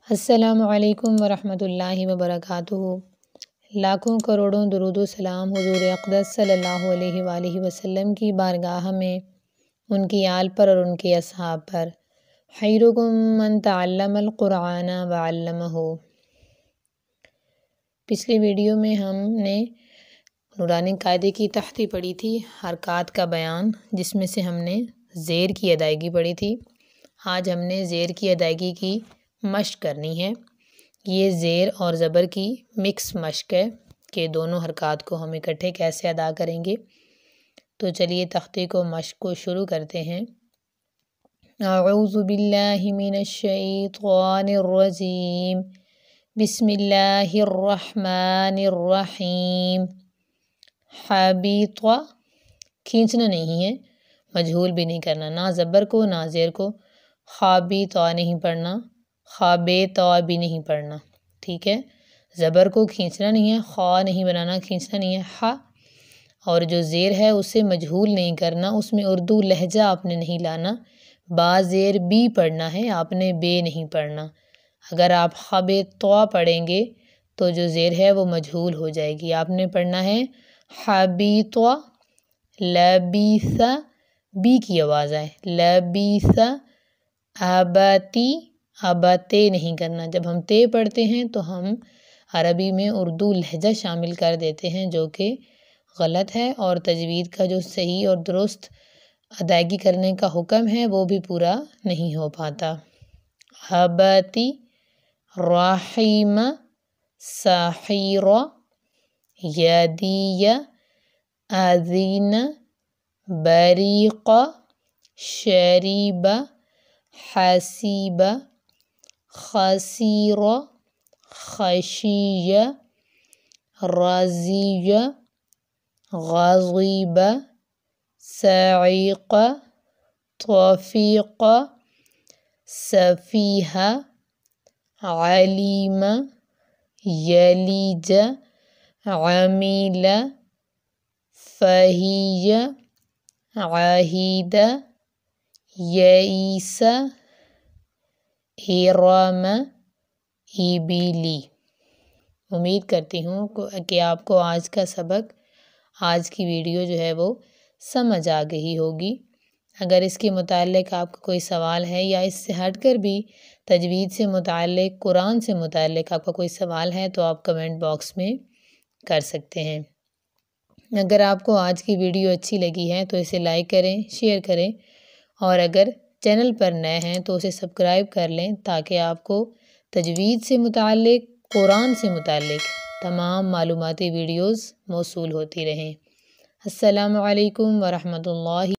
السلام علیکم ورحمۃ اللہ وبرکاتہ۔ لاکھوں کروڑوں درود و سلام حضور اقدس صلی اللہ علیہ وآلہ وسلم کی بارگاہ میں، ان کی آل پر اور ان کے اصحاب پر۔ خیرکم من تعلم القرآن وعلمہ۔ پچھلی ویڈیو میں ہم نے نورانی قاعدے کی تحتی پڑھی تھی، حرکات کا بیان، جس میں سے ہم نے زیر کی ادائیگی پڑھی تھی۔ آج ہم نے زیر کی ادائیگی کی مشق کرنی ہے۔ یہ زیر اور زبر کی مکس مشق ہے کہ دونوں حرکات کو ہم اکٹھے کیسے ادا کریں گے۔ تو چلیے تختے کو مشق کو شروع کرتے ہیں۔ اعوذ باللہ من الشیطان الرجیم، بسم اللہ الرحمن الرحیم۔ حبیط، کھینچنا نہیں ہے، مجہول بھی نہیں کرنا، نہ زبر کو نہ زیر کو۔ خابیط نہیں پڑھنا، خابیط بھی نہیں پڑھنا، ٹھیک ہے۔ زبر کو کھینچنا نہیں ہے، خا نہیں بنانا، کھینچنا نہیں ہے، ہا۔ اور جو زیر ہے اسے مجہول نہیں کرنا، اس میں اردو لہجہ آپ نے نہیں لانا۔ با زیر بی پڑھنا ہے، آپ نے بے نہیں پڑھنا۔ اگر آپ خابیط پڑھیں گے تو جو زیر ہے وہ مجہول ہو جائے گی۔ آپ نے پڑھنا ہے حبیط، لبیث، بی کی آواز آئے، لبیث، ابتی، ابتے نہیں کرنا۔ جب ہم تے پڑھتے ہیں تو ہم عربی میں اردو لہجہ شامل کر دیتے ہیں، جو کہ غلط ہے، اور تجوید کا جو صحیح اور درست ادائیگی کرنے کا حکم ہے وہ بھی پورا نہیں ہو پاتا۔ ابتی، رحیم، سحیر، یدی، اذین، بریق، شریب، حسیب، خسیر، خشی، رضی، غضب، صعیق، توفیق، سفیہ، علیم، یلیج، عمیل، فہی، عہید، یئیس، ارم، ایبیلی۔ امید کرتی ہوں کہ آپ کو آج کا سبق، آج کی ویڈیو جو ہے وہ سمجھ آ گئی ہوگی۔ اگر اس کے متعلق آپ کا کوئی سوال ہے، یا اس سے ہٹ کر بھی تجوید سے متعلق، قرآن سے متعلق آپ کا کوئی سوال ہے تو آپ کمنٹ باکس میں کر سکتے ہیں۔ اگر آپ کو آج کی ویڈیو اچھی لگی ہے تو اسے لائک کریں، شیئر کریں، اور اگر چینل پر نئے ہیں تو اسے سبسکرائب کر لیں، تاکہ آپ کو تجوید سے متعلق، قرآن سے متعلق تمام معلوماتی ویڈیوز موصول ہوتی رہیں۔ السلام علیکم ورحمۃ اللہ۔